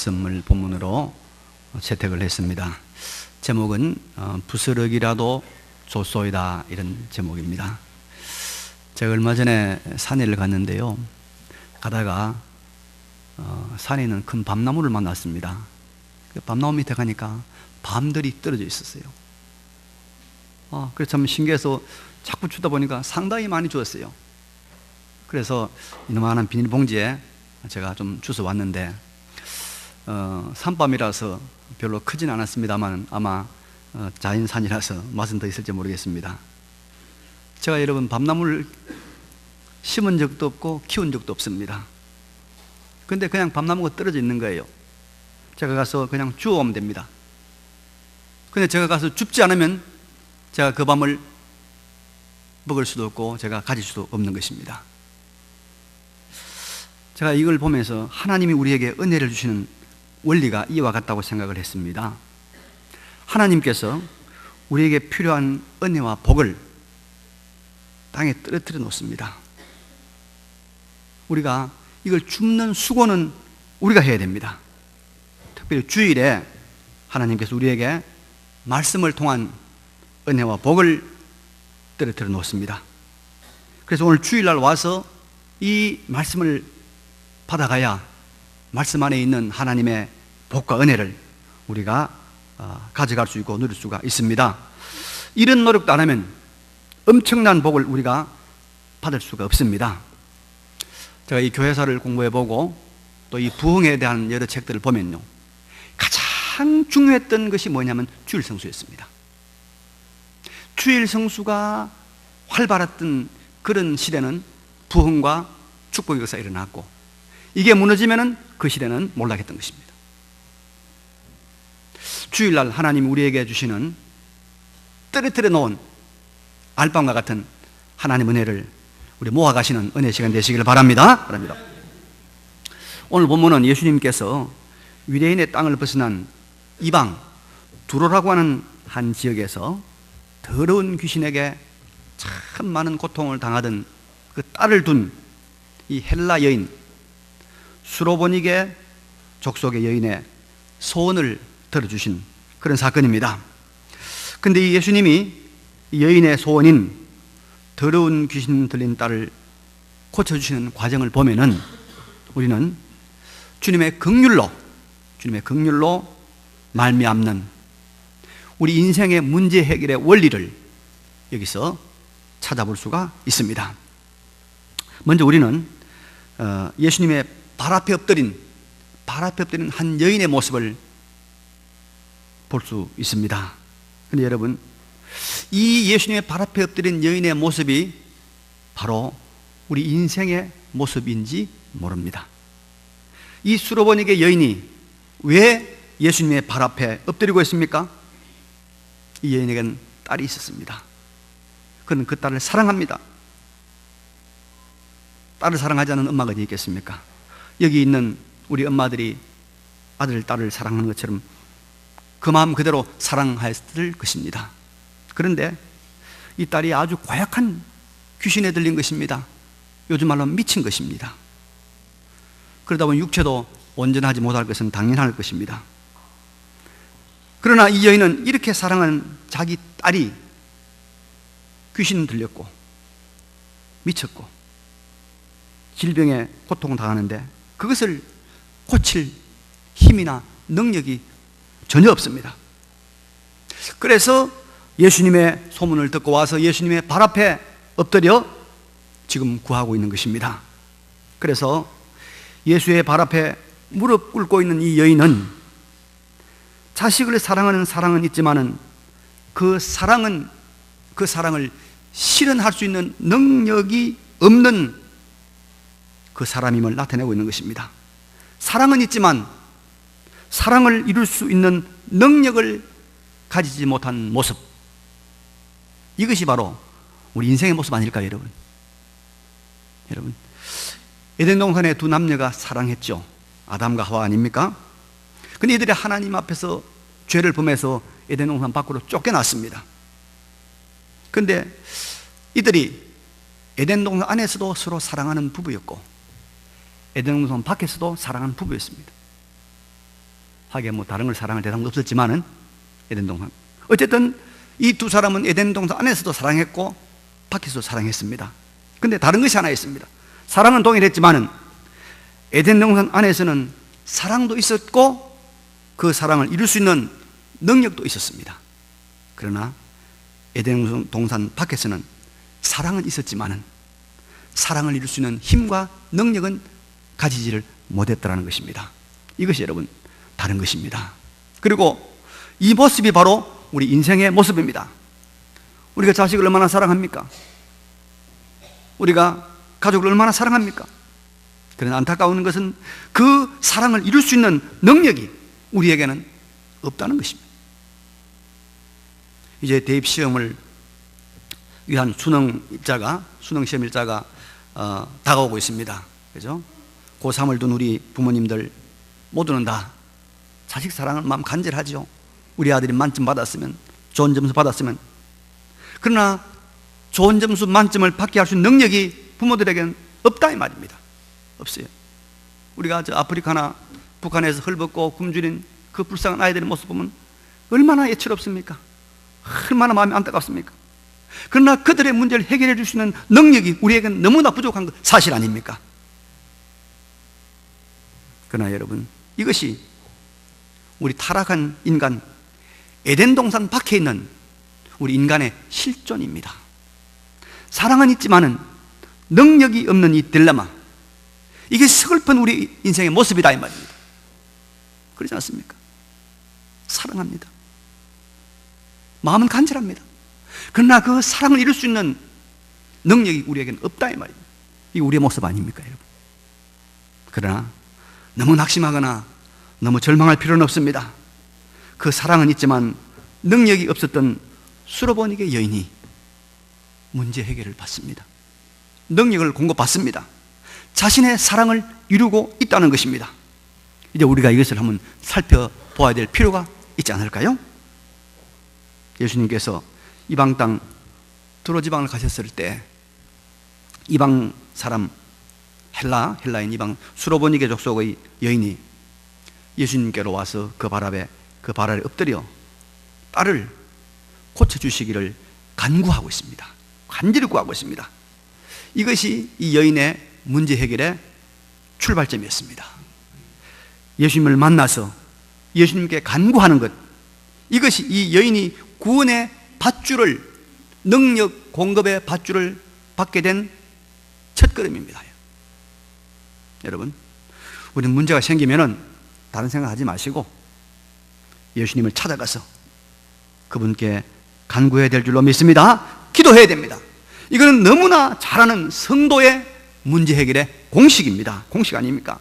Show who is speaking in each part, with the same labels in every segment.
Speaker 1: 말씀을 본문으로 채택을 했습니다. 제목은 부스러기라도 좋소이다, 이런 제목입니다. 제가 얼마 전에 산에를 갔는데요, 가다가 산에 있는 큰 밤나무를 만났습니다. 밤나무 밑에 가니까 밤들이 떨어져 있었어요. 그래서 참 신기해서 자꾸 주다 보니까 상당히 많이 주었어요. 그래서 이만한 비닐봉지에 제가 좀 주워 왔는데, 산밤이라서 별로 크진 않았습니다만 아마 자연산이라서 맛은 더 있을지 모르겠습니다. 제가 여러분 밤나무를 심은 적도 없고 키운 적도 없습니다. 근데 그냥 밤나무가 떨어져 있는 거예요. 제가 가서 그냥 주워오면 됩니다. 근데 제가 가서 줍지 않으면 제가 그 밤을 먹을 수도 없고 제가 가질 수도 없는 것입니다. 제가 이걸 보면서 하나님이 우리에게 은혜를 주시는 원리가 이와 같다고 생각을 했습니다. 하나님께서 우리에게 필요한 은혜와 복을 땅에 떨어뜨려 놓습니다. 우리가 이걸 줍는 수고는 우리가 해야 됩니다. 특별히 주일에 하나님께서 우리에게 말씀을 통한 은혜와 복을 떨어뜨려 놓습니다. 그래서 오늘 주일날 와서 이 말씀을 받아가야 말씀 안에 있는 하나님의 복과 은혜를 우리가 가져갈 수 있고 누릴 수가 있습니다. 이런 노력도 안 하면 엄청난 복을 우리가 받을 수가 없습니다. 제가 이 교회사를 공부해보고 또 이 부흥에 대한 여러 책들을 보면요, 가장 중요했던 것이 뭐냐면 주일 성수였습니다. 주일 성수가 활발했던 그런 시대는 부흥과 축복의 역사가 일어났고, 이게 무너지면은 그 시대는 몰락했던 것입니다. 주일날 하나님이 우리에게 주시는 떨어뜨려 놓은 알밤과 같은 하나님 은혜를 우리 모아가시는 은혜 시간 되시기를 바랍니다. 오늘 본문은 예수님께서 유대인의 땅을 벗어난 이방 두로라고 하는 한 지역에서 더러운 귀신에게 참 많은 고통을 당하던 그 딸을 둔 이 헬라 여인 수로보니게 족속의 여인의 소원을 들어주신 그런 사건입니다. 그런데 이 예수님이 이 여인의 소원인 더러운 귀신 들린 딸을 고쳐주시는 과정을 보면은 우리는 주님의 긍휼로 말미암는 우리 인생의 문제 해결의 원리를 여기서 찾아볼 수가 있습니다. 먼저 우리는 예수님의 발 앞에 엎드린 한 여인의 모습을 볼 수 있습니다. 그런데 여러분, 이 예수님의 발 앞에 엎드린 여인의 모습이 바로 우리 인생의 모습인지 모릅니다. 이 수로보니게 여인이 왜 예수님의 발 앞에 엎드리고 있습니까? 이 여인에게는 딸이 있었습니다. 그는 그 딸을 사랑합니다. 딸을 사랑하지 않는 엄마가 어디 있겠습니까? 여기 있는 우리 엄마들이 아들, 딸을 사랑하는 것처럼 그 마음 그대로 사랑했을 것입니다. 그런데 이 딸이 아주 고약한 귀신에 들린 것입니다. 요즘 말로 미친 것입니다. 그러다 보니 육체도 온전하지 못할 것은 당연할 것입니다. 그러나 이 여인은 이렇게 사랑하는 자기 딸이 귀신 들렸고 미쳤고 질병에 고통을 당하는데 그것을 고칠 힘이나 능력이 전혀 없습니다. 그래서 예수님의 소문을 듣고 와서 예수님의 발 앞에 엎드려 지금 구하고 있는 것입니다. 그래서 예수의 발 앞에 무릎 꿇고 있는 이 여인은 자식을 사랑하는 사랑은 있지만은 그 사랑을 실현할 수 있는 능력이 없는 그 사람임을 나타내고 있는 것입니다. 사랑은 있지만 사랑을 이룰 수 있는 능력을 가지지 못한 모습, 이것이 바로 우리 인생의 모습 아닐까요, 여러분? 에덴 동산에 두 남녀가 사랑했죠. 아담과 하와 아닙니까? 근데 이들이 하나님 앞에서 죄를 범해서 에덴 동산 밖으로 쫓겨났습니다. 그런데 이들이 에덴 동산 안에서도 서로 사랑하는 부부였고 에덴 동산 밖에서도 사랑하는 부부였습니다. 하게 뭐 다른 걸 사랑할 대상도 없었지만은 에덴 동산. 어쨌든 이 두 사람은 에덴 동산 안에서도 사랑했고 밖에서도 사랑했습니다. 근데 다른 것이 하나 있습니다. 사랑은 동일했지만은 에덴 동산 안에서는 사랑도 있었고 그 사랑을 이룰 수 있는 능력도 있었습니다. 그러나 에덴 동산 밖에서는 사랑은 있었지만은 사랑을 이룰 수 있는 힘과 능력은 가지지를 못했더라는 것입니다. 이것이 여러분 다른 것입니다. 그리고 이 모습이 바로 우리 인생의 모습입니다. 우리가 자식을 얼마나 사랑합니까? 우리가 가족을 얼마나 사랑합니까? 그러나 안타까운 것은 그 사랑을 이룰 수 있는 능력이 우리에게는 없다는 것입니다. 이제 대입시험을 위한 수능 시험 일자가 다가오고 있습니다. 그죠? 고3을 둔 우리 부모님들 모두는 다 자식 사랑을 마음 간절하죠. 우리 아들이 만점 받았으면, 좋은 점수 받았으면. 그러나 좋은 점수 만점을 받게 할 수 있는 능력이 부모들에게는 없다 이 말입니다. 없어요. 우리가 저 아프리카나 북한에서 헐벗고 굶주린 그 불쌍한 아이들의 모습 보면 얼마나 애처롭습니까? 얼마나 마음이 안타깝습니까? 그러나 그들의 문제를 해결해 줄 수 있는 능력이 우리에게는 너무나 부족한 것 사실 아닙니까? 그러나 여러분, 이것이 우리 타락한 인간, 에덴 동산 밖에 있는 우리 인간의 실존입니다. 사랑은 있지만은 능력이 없는 이 딜레마, 이게 서글픈 우리 인생의 모습이다 이 말입니다. 그렇지 않습니까? 사랑합니다. 마음은 간절합니다. 그러나 그 사랑을 이룰 수 있는 능력이 우리에게는 없다 이 말입니다. 이게 우리의 모습 아닙니까 여러분? 그러나 너무 낙심하거나 너무 절망할 필요는 없습니다. 그 사랑은 있지만 능력이 없었던 수로보니게 여인이 문제 해결을 받습니다. 능력을 공급받습니다. 자신의 사랑을 이루고 있다는 것입니다. 이제 우리가 이것을 한번 살펴보아야 될 필요가 있지 않을까요? 예수님께서 이방 땅 두로 지방을 가셨을 때 이방 사람 헬라인 이방 수로보니게 족속의 여인이 예수님께로 와서 그 발 아래 엎드려 딸을 고쳐주시기를 간구하고 있습니다. 간절히 구하고 있습니다. 이것이 이 여인의 문제 해결의 출발점이었습니다. 예수님을 만나서 예수님께 간구하는 것, 이것이 이 여인이 구원의 밧줄을, 능력 공급의 밧줄을 받게 된 첫걸음입니다. 여러분, 우리는 문제가 생기면은 다른 생각하지 마시고 예수님을 찾아가서 그분께 간구해야 될 줄로 믿습니다. 기도해야 됩니다. 이거는 너무나 잘하는 성도의 문제 해결의 공식입니다. 공식 아닙니까?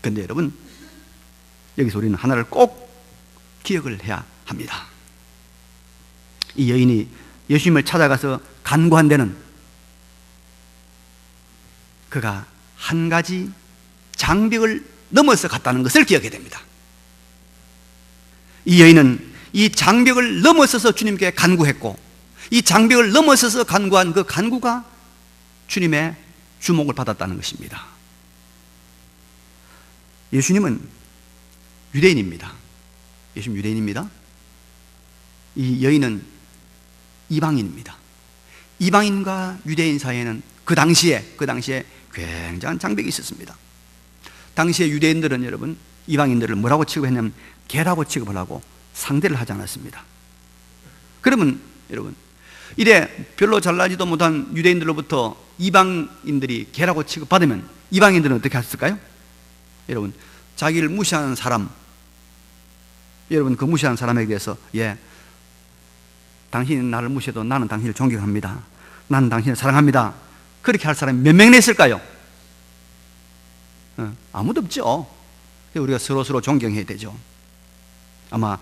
Speaker 1: 그런데 여러분, 여기서 우리는 하나를 꼭 기억을 해야 합니다. 이 여인이 예수님을 찾아가서 간구한 데는 그가 한 가지 장벽을 넘어서 갔다는 것을 기억해야 됩니다. 이 여인은 이 장벽을 넘어서서 주님께 간구했고, 이 장벽을 넘어서서 간구한 그 간구가 주님의 주목을 받았다는 것입니다. 예수님은 유대인입니다. 예수님 유대인입니다. 이 여인은 이방인입니다. 이방인과 유대인 사이에는 그 당시에 굉장한 장벽이 있었습니다. 당시에 유대인들은 여러분, 이방인들을 뭐라고 취급했냐면 개라고 취급을 하고 상대를 하지 않았습니다. 그러면 여러분, 이래 별로 잘나지도 못한 유대인들로부터 이방인들이 개라고 취급받으면 이방인들은 어떻게 했을까요? 여러분, 자기를 무시하는 사람, 여러분 그 무시하는 사람에게 대해서 당신이 나를 무시해도 나는 당신을 존경합니다, 나는 당신을 사랑합니다, 그렇게 할 사람이 몇 명이나 있을까요? 아무도 없죠. 우리가 서로 존경해야 되죠. 아마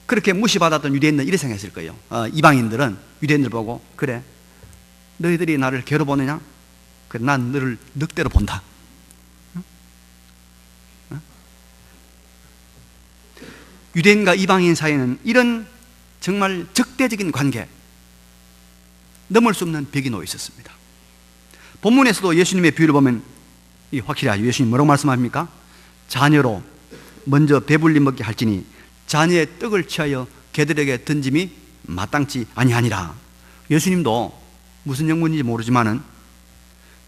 Speaker 1: 그렇게 무시받았던 유대인들은 이렇게 생각했을 거예요. 이방인들은 유대인들 보고, 그래 너희들이 나를 개로 보느냐? 그래 난 너를 늑대로 본다. 유대인과 이방인 사이에는 이런 정말 적대적인 관계, 넘을 수 없는 벽이 놓여 있었습니다. 본문에서도 예수님의 비유를 보면 확실히 아주 예수님 뭐라고 말씀합니까? 자녀로 먼저 배불리 먹게 할지니 자녀의 떡을 취하여 개들에게 던짐이 마땅치 아니하니라. 예수님도 무슨 영문인지 모르지만은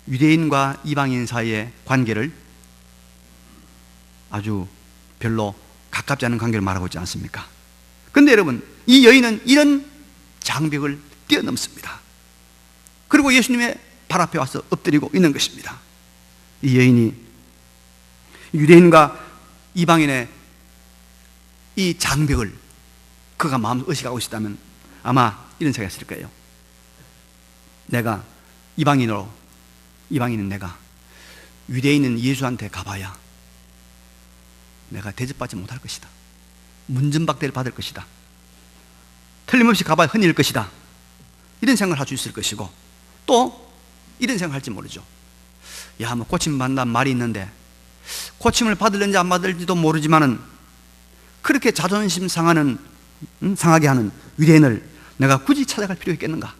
Speaker 1: 유대인과 이방인 사이의 관계를 아주 별로 가깝지 않은 관계를 말하고 있지 않습니까? 그런데 여러분, 이 여인은 이런 장벽을 뛰어넘습니다. 그리고 예수님의 발 앞에 와서 엎드리고 있는 것입니다. 이 여인이 유대인과 이방인의 이 장벽을 그가 마음으로 의식하고 있었다면 아마 이런 생각이 했을 거예요. 내가 이방인은 내가 유대인은 예수한테 가봐야 내가 대접받지 못할 것이다. 문전박대를 받을 것이다. 틀림없이 가봐야 흔일 것이다. 이런 생각을 할 수 있을 것이고, 또 이런 생각을 할지 모르죠. 야, 뭐 고침 받는다는 말이 있는데 고침을 받을는지 안 받을지도 모르지만은 그렇게 자존심 상하게 하는 유대인을 내가 굳이 찾아갈 필요가 있겠는가?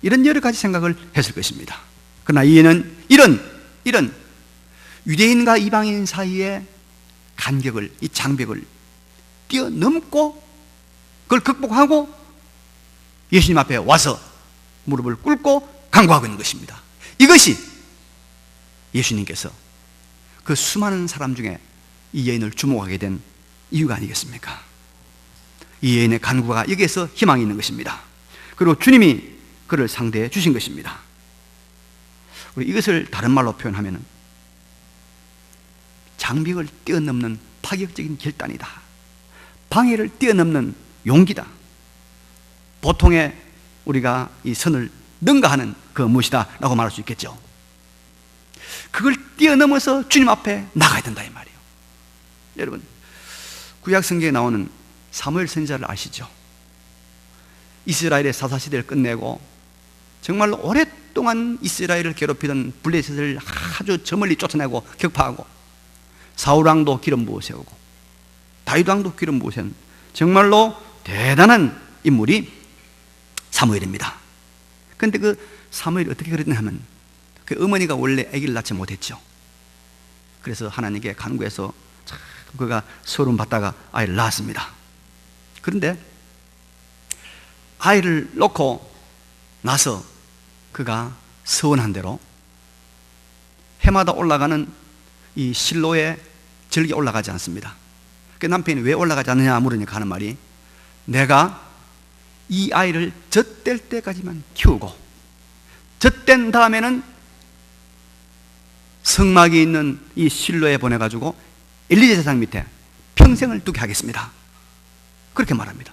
Speaker 1: 이런 여러 가지 생각을 했을 것입니다. 그러나 이는 이런 유대인과 이방인 사이의 간격을, 이 장벽을 뛰어넘고 그걸 극복하고 예수님 앞에 와서 무릎을 꿇고 간구하고 있는 것입니다. 이것이 예수님께서 그 수많은 사람 중에 이 여인을 주목하게 된 이유가 아니겠습니까? 이 여인의 간구가 여기에서 희망이 있는 것입니다. 그리고 주님이 그를 상대해 주신 것입니다. 우리 이것을 다른 말로 표현하면 장벽을 뛰어넘는 파격적인 결단이다. 방해를 뛰어넘는 용기다. 보통의 우리가 이 선을 능가하는 그 무엇이다 라고 말할 수 있겠죠. 그걸 뛰어넘어서 주님 앞에 나가야 된다 이 말이에요. 여러분, 구약 성경에 나오는 사무엘 선지자를 아시죠? 이스라엘의 사사시대를 끝내고 정말로 오랫동안 이스라엘을 괴롭히던 블레셋을 아주 저 멀리 쫓아내고 격파하고 사울왕도 기름 부어 세우고 다윗왕도 기름 부어 세운 정말로 대단한 인물이 사무엘입니다. 그런데 그 사무엘이 어떻게 그랬냐 하면 그 어머니가 원래 아기를 낳지 못했죠. 그래서 하나님께 간구해서 그가 서름 받다가 아이를 낳았습니다. 그런데 아이를 놓고 나서 그가 서원한 대로 해마다 올라가는 이 실로의 절기 올라가지 않습니다. 그 남편이 왜 올라가지 않느냐 물으니까 하는 말이, 내가 이 아이를 젖될 때까지만 키우고 젖된 다음에는 성막이 있는 이 실로에 보내가지고 엘리제 제사장 밑에 평생을 두게 하겠습니다. 그렇게 말합니다.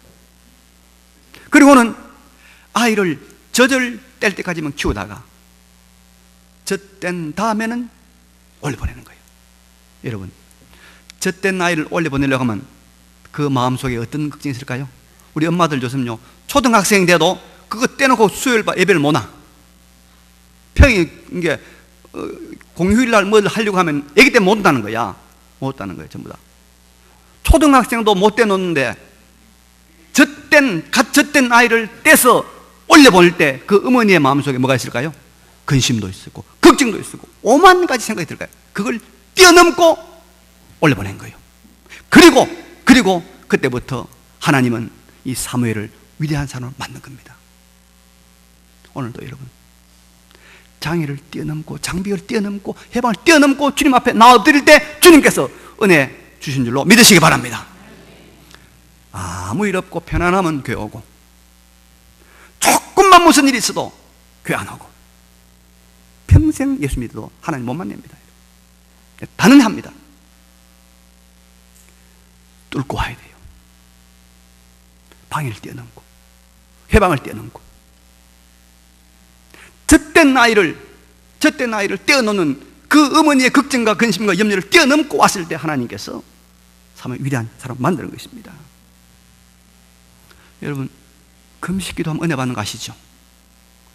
Speaker 1: 그리고는 아이를 젖을 뗄 때까지만 키우다가 젖된 다음에는 올려보내는 거예요. 여러분, 젖된 아이를 올려보내려고 하면 그 마음속에 어떤 걱정이 있을까요? 우리 엄마들 요즘요, 초등학생 돼도 그거 떼놓고 수요일 예배를 못 와. 평일 이게 공휴일날 뭘 하려고 하면 애기 때문에 못 온다는 거야. 못 온다는 거예요, 전부 다. 초등학생도 못 떼놓는데 갓 젖된 아이를 떼서 올려보낼 때 그 어머니의 마음속에 뭐가 있을까요? 근심도 있었고 걱정도 있었고 오만 가지 생각이 들까요? 그걸 뛰어넘고 올려보낸 거예요. 그리고 그때부터 하나님은 이 사무엘을 위대한 사람으로 만든 겁니다. 오늘도 여러분, 장애를 뛰어넘고 장벽을 뛰어넘고 해방을 뛰어넘고 주님 앞에 나와드릴 때 주님께서 은혜 주신 줄로 믿으시기 바랍니다. 아무 일 없고 편안하면 교회 오고, 조금만 무슨 일이 있어도 교회 안 오고, 평생 예수 믿어도 하나님 못 만납니다. 단언합니다. 뚫고 와야 돼요. 방해를 뛰어넘고 해방을 뛰어넘고 젖된 아이를 뛰어넘는 그 어머니의 걱정과 근심과 염려를 뛰어넘고 왔을 때 하나님께서 사무엘 위대한 사람 만드는 것입니다. 여러분, 금식기도 하면 은혜 받는 거 아시죠?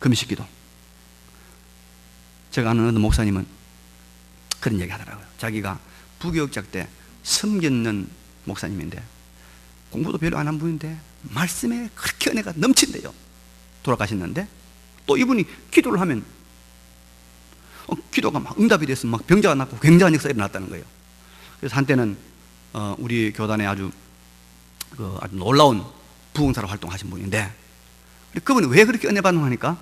Speaker 1: 금식기도. 제가 아는 어느 목사님은 그런 얘기 하더라고요. 자기가 부교육자 때 섬겼는 목사님인데 공부도 별로 안 한 분인데 말씀에 그렇게 은혜가 넘친대요. 돌아가셨는데 또 이분이 기도를 하면 기도가 막 응답이 돼서 막 병자가 낫고 굉장한 역사가 일어났다는 거예요. 그래서 한때는 우리 교단에 아주 놀라운 부흥사로 활동하신 분인데, 그분이 왜 그렇게 은혜 받는 하니까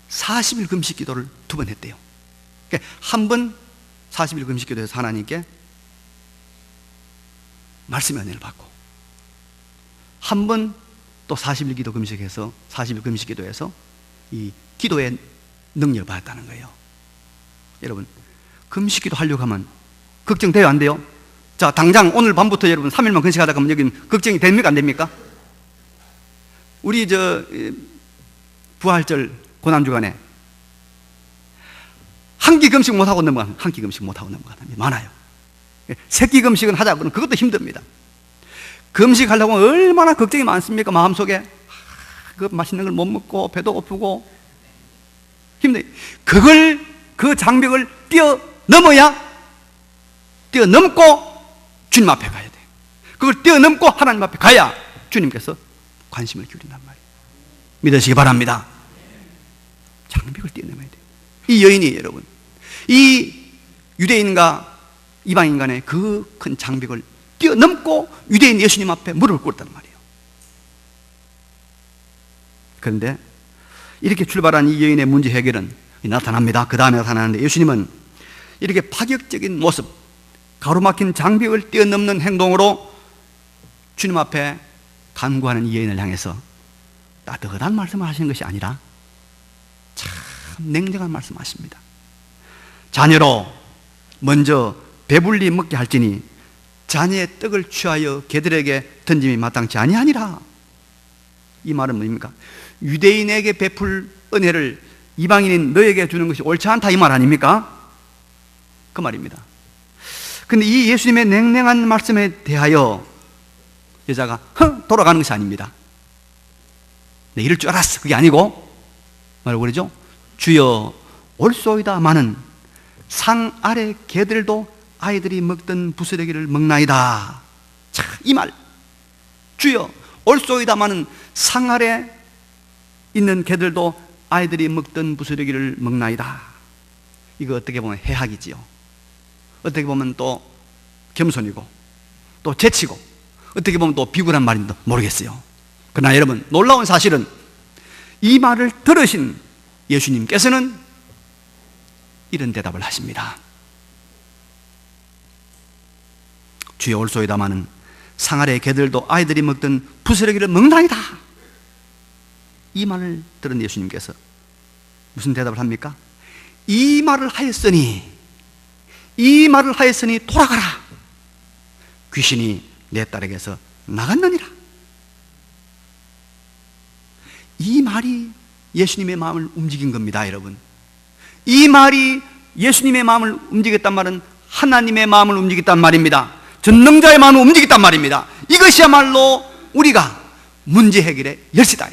Speaker 1: 40일 금식 기도를 2번 했대요. 그러니까 한 번 40일 금식 기도해서 하나님께 말씀의 은혜를 받고, 한 번 또 40일 기도 금식해서 40일 금식 기도해서 이 기도의 능력을 받았다는 거예요. 여러분, 금식 기도 하려고 하면 걱정돼요, 안 돼요? 자, 당장 오늘 밤부터 여러분 3일만 금식하다 가면 여기 걱정이 됩니까, 안 됩니까? 우리 부활절 고난주간에 한 끼 금식 못하고 넘어가는, 한 끼 금식 못하고 넘어가는 게 많아요. 세 끼 금식은 하자 그러면 그것도 힘듭니다. 금식하려고 하면 얼마나 걱정이 많습니까? 마음속에 그 맛있는 걸 못 먹고 배도 고프고 힘들어요. 그 장벽을 뛰어넘고 주님 앞에 가야 돼. 그걸 뛰어넘고 하나님 앞에 가야 주님께서 관심을 기울인단 말이에요. 믿으시기 바랍니다. 장벽을 뛰어넘어야 돼요. 이 여인이 여러분, 이 유대인과 이방인 간의 그 큰 장벽을 뛰어넘고 유대인 예수님 앞에 무릎을 꿇었단 말이에요. 그런데 이렇게 출발한 이 여인의 문제 해결은 나타납니다. 그 다음에 나타나는데, 예수님은 이렇게 파격적인 모습, 가로막힌 장벽을 뛰어넘는 행동으로 주님 앞에 간구하는 이 여인을 향해서 따뜻한 말씀을 하시는 것이 아니라 참 냉정한 말씀을 하십니다. 자녀로 먼저 배불리 먹게 할지니 자녀의 떡을 취하여 개들에게 던짐이 마땅치 아니하니라. 이 말은 뭡니까? 유대인에게 베풀 은혜를 이방인인 너에게 주는 것이 옳지 않다, 이 말 아닙니까? 그 말입니다. 근데 이 예수님의 냉랭한 말씀에 대하여 여자가 돌아가는 것이 아닙니다. 네, 이럴 줄 알았어. 그게 아니고 뭐라고 그러죠? 주여 올소이다마는 상 아래 개들도 아이들이 먹던 부스러기를 먹나이다. 자, 이 말, 주여 올소이다마는 상 아래 있는 개들도 아이들이 먹던 부스러기를 먹나이다. 이거 어떻게 보면 해학이지요. 어떻게 보면 또 겸손이고 또 재치고 어떻게 보면 또 비굴한 말인지도 모르겠어요. 그러나 여러분, 놀라운 사실은 이 말을 들으신 예수님께서는 이런 대답을 하십니다. 주여 올소이다마는 상 아래 개들도 아이들이 먹던 부스러기를 먹나이다. 이 말을 들은 예수님께서 무슨 대답을 합니까? 이 말을 하였으니 돌아가라. 귀신이 내 딸에게서 나갔느니라. 이 말이 예수님의 마음을 움직인 겁니다, 여러분. 이 말이 예수님의 마음을 움직였단 말은 하나님의 마음을 움직였단 말입니다. 전능자의 마음을 움직였단 말입니다. 이것이야말로 우리가 문제 해결의 열쇠다.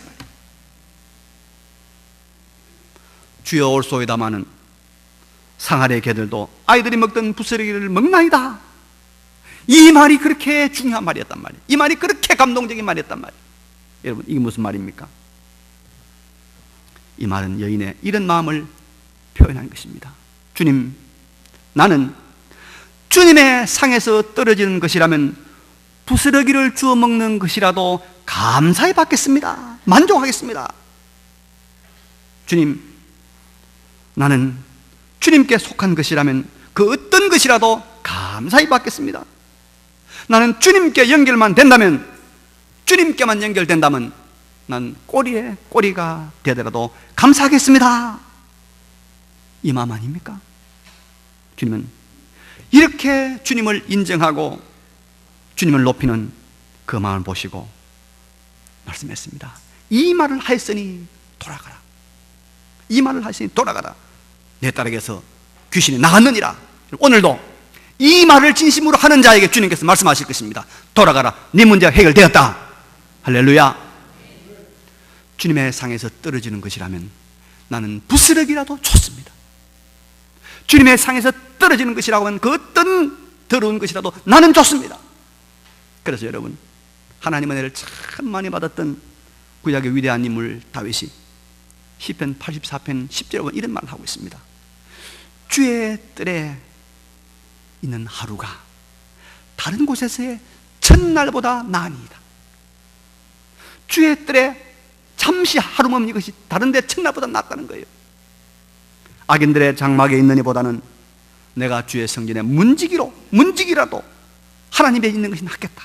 Speaker 1: 주여 올소이다마는 상 아래 개들도 아이들이 먹던 부스러기를 먹나이다. 이 말이 그렇게 중요한 말이었단 말이에요. 이 말이 그렇게 감동적인 말이었단 말이에요. 여러분, 이게 무슨 말입니까? 이 말은 여인의 이런 마음을 표현한 것입니다. 주님, 나는 주님의 상에서 떨어지는 것이라면 부스러기를 주워 먹는 것이라도 감사히 받겠습니다. 만족하겠습니다. 주님, 나는 주님께 속한 것이라면 그 어떤 것이라도 감사히 받겠습니다. 나는 주님께 연결만 된다면, 주님께만 연결된다면 난 꼬리에 꼬리가 되더라도 감사하겠습니다. 이 마음 아닙니까? 주님은 이렇게 주님을 인정하고 주님을 높이는 그 마음을 보시고 말씀했습니다. 이 말을 하였으니 돌아가라. 이 말을 하였으니 돌아가라. 내 딸에게서 귀신이 나갔느니라. 오늘도 이 말을 진심으로 하는 자에게 주님께서 말씀하실 것입니다. 돌아가라. 네 문제가 해결되었다. 할렐루야. 주님의 상에서 떨어지는 것이라면 나는 부스러기라도 좋습니다. 주님의 상에서 떨어지는 것이라고 하면 그 어떤 더러운 것이라도 나는 좋습니다. 그래서 여러분, 하나님의 은혜를 참 많이 받았던 구약의 위대한 인물 다윗이 시편 84편 10절에 보면 이런 말을 하고 있습니다. 주의 뜰에 있는 하루가 다른 곳에서의 첫날보다 나으니이다. 주의 뜰에 잠시 하루 머무는 것이 다른 데 첫날보다 낫다는 거예요. 악인들의 장막에 있느니보다는 내가 주의 성전에 문지기라도 하나님에 있는 것이 낫겠다.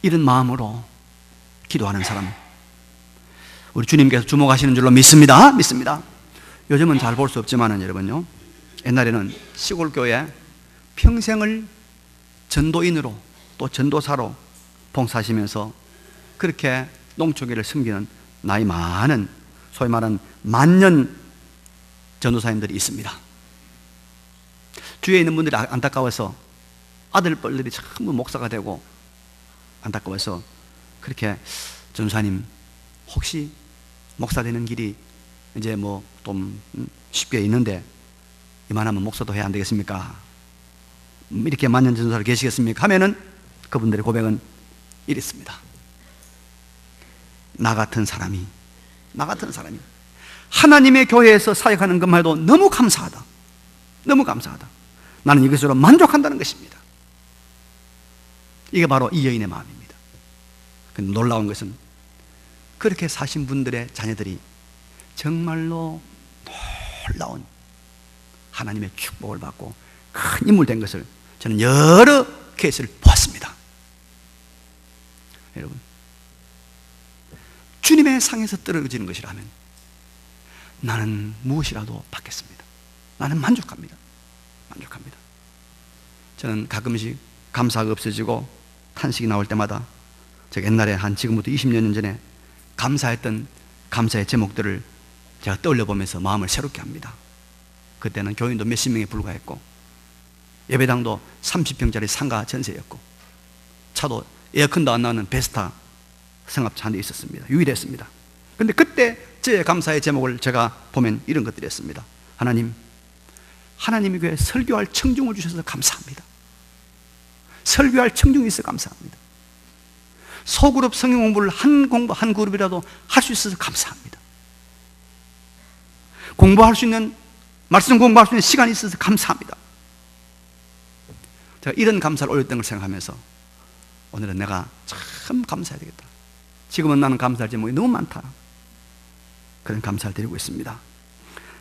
Speaker 1: 이런 마음으로 기도하는 사람, 우리 주님께서 주목하시는 줄로 믿습니다. 요즘은 잘 볼 수 없지만은 여러분요, 옛날에는 시골 교회 평생을 전도인으로 또 전도사로 봉사하시면서 그렇게 농촌교회를 섬기는 나이 많은 소위 말하는 만년 전도사님들이 있습니다. 주위에 있는 분들이 안타까워서 아들뻘들이 전부 목사가 되고 안타까워서 그렇게 전도사님 혹시 목사 되는 길이 이제 뭐 좀 쉽게 있는데 이만하면 목사도 해야 안 되겠습니까? 이렇게 만년 전도사로 계시겠습니까? 하면은 그분들의 고백은 이랬습니다. 나 같은 사람이 하나님의 교회에서 사역하는 것만 해도 너무 감사하다. 나는 이것으로 만족한다는 것입니다. 이게 바로 이 여인의 마음입니다. 근데 놀라운 것은 그렇게 사신 분들의 자녀들이 정말로 놀라운 하나님의 축복을 받고 큰 인물 된 것을 저는 여러 케이스를 보았습니다. 여러분, 주님의 상에서 떨어지는 것이라면 나는 무엇이라도 받겠습니다. 나는 만족합니다. 저는 가끔씩 감사가 없어지고 탄식이 나올 때마다 제가 옛날에 지금부터 20여 년 전에 감사했던 감사의 제목들을 제가 떠올려 보면서 마음을 새롭게 합니다. 그때는 교인도 몇십 명에 불과했고 예배당도 30평짜리 상가 전세였고 차도 에어컨도 안 나오는 베스타 승합차 한 대 있었습니다. 유일했습니다. 그런데 그때 제 감사의 제목을 제가 보면 이런 것들이었습니다. 하나님의 교회에 설교할 청중을 주셔서 감사합니다. 설교할 청중이 있어 감사합니다. 소그룹 성경 공부를 한 그룹이라도 할 수 있어서 감사합니다. 말씀 공부할 수 있는 시간이 있어서 감사합니다. 제가 이런 감사를 올렸던 걸 생각하면서 오늘은 내가 참 감사해야 되겠다. 지금은 나는 감사할 제목이 너무 많다. 그런 감사를 드리고 있습니다.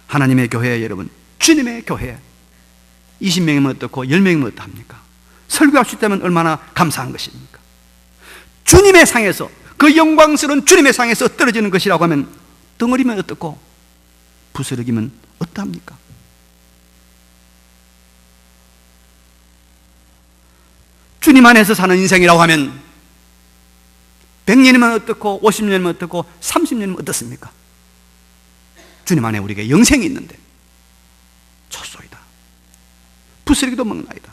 Speaker 1: 하나님의 교회 여러분, 주님의 교회 20명이면 어떻고 10명이면 어떡합니까? 설교할 수 있다면 얼마나 감사한 것입니까? 주님의 상에서, 그 영광스러운 주님의 상에서 떨어지는 것이라고 하면 덩어리면 어떻고 부스러기면 어떡합니까? 주님 안에서 사는 인생이라고 하면 100년이면 어떻고 50년이면 어떻고 30년이면 어떻습니까? 주님 안에 우리에게 영생이 있는데 좋소이다. 부스러기도 먹나이다.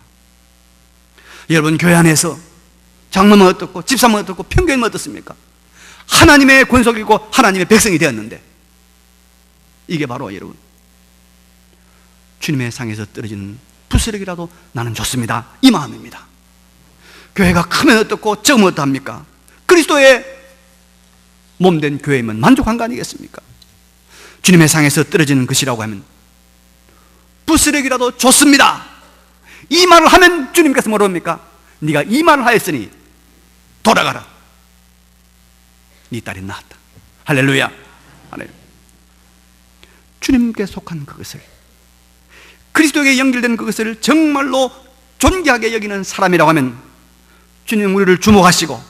Speaker 1: 여러분, 교회 안에서 장로면 어떻고 집사면 어떻고 평교인은 어떻습니까? 하나님의 권속이고 하나님의 백성이 되었는데 이게 바로 여러분 주님의 상에서 떨어지는 부스러기라도 나는 좋습니다, 이 마음입니다. 교회가 크면 어떻고 적으면 어떡합니까? 그리스도의 몸된 교회면 만족한 거 아니겠습니까? 주님의 상에서 떨어지는 것이라고 하면 부스러기라도 좋습니다. 이 말을 하면 주님께서 뭐라 합니까? 네가 이 말을 하였으니 돌아가라. 네 딸이 나았다. 할렐루야. 주님께 속한 그것을, 그리스도에게 연결된 그것을 정말로 존귀하게 여기는 사람이라고 하면 주님 우리를 주목하시고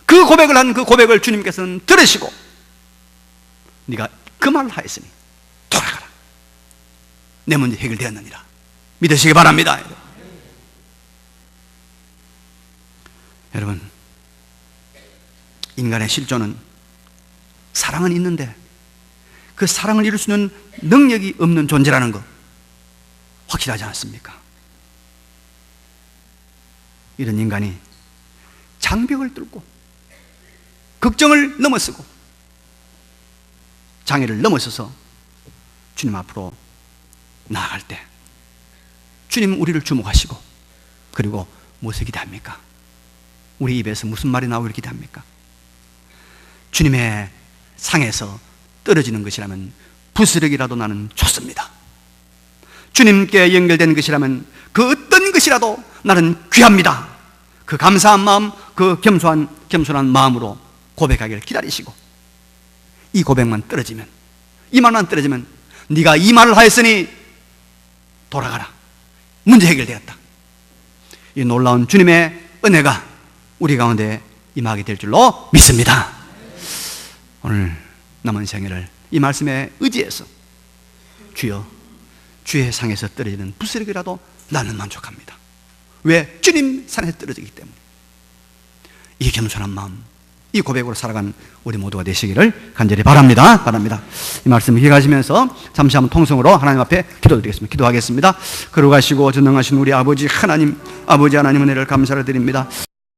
Speaker 1: 그 고백을 한 그 고백을 주님께서는 들으시고 네가 그 말을 하였으니 돌아가라. 내 문제 해결되었느니라. 믿으시기 바랍니다. 여러분, 인간의 실존은 사랑은 있는데 그 사랑을 이룰 수 있는 능력이 없는 존재라는 것 확실하지 않습니까? 이런 인간이 장벽을 뚫고 걱정을 넘어서고 장애를 넘어서서 주님 앞으로 나아갈 때 주님은 우리를 주목하시고 그리고 무엇을 기대합니까? 우리 입에서 무슨 말이 나오기를 기대합니까? 주님의 상에서 떨어지는 것이라면 부스러기라도 나는 좋습니다. 주님께 연결된 것이라면 그 어떤 것이라도 나는 귀합니다. 그 감사한 마음, 그 겸손한 마음으로 고백하기를 기다리시고, 이 고백만 떨어지면, 이 말만 떨어지면 네가 이 말을 하였으니 돌아가라, 문제 해결되었다. 이 놀라운 주님의 은혜가 우리 가운데 임하게 될 줄로 믿습니다. 오늘 남은 생애를 이 말씀에 의지해서 주여, 주의 상에서 떨어지는 부스러기라도 나는 만족합니다. 왜? 주님 산에서 떨어지기 때문에. 이 겸손한 마음, 이 고백으로 살아간 우리 모두가 되시기를 간절히 바랍니다. 이 말씀을 기억하시면서 잠시 한번 통성으로 하나님 앞에 기도드리겠습니다. 기도하겠습니다. 거룩하시고 전능하신 우리 아버지 하나님, 아버지 하나님 은혜를 감사를 드립니다.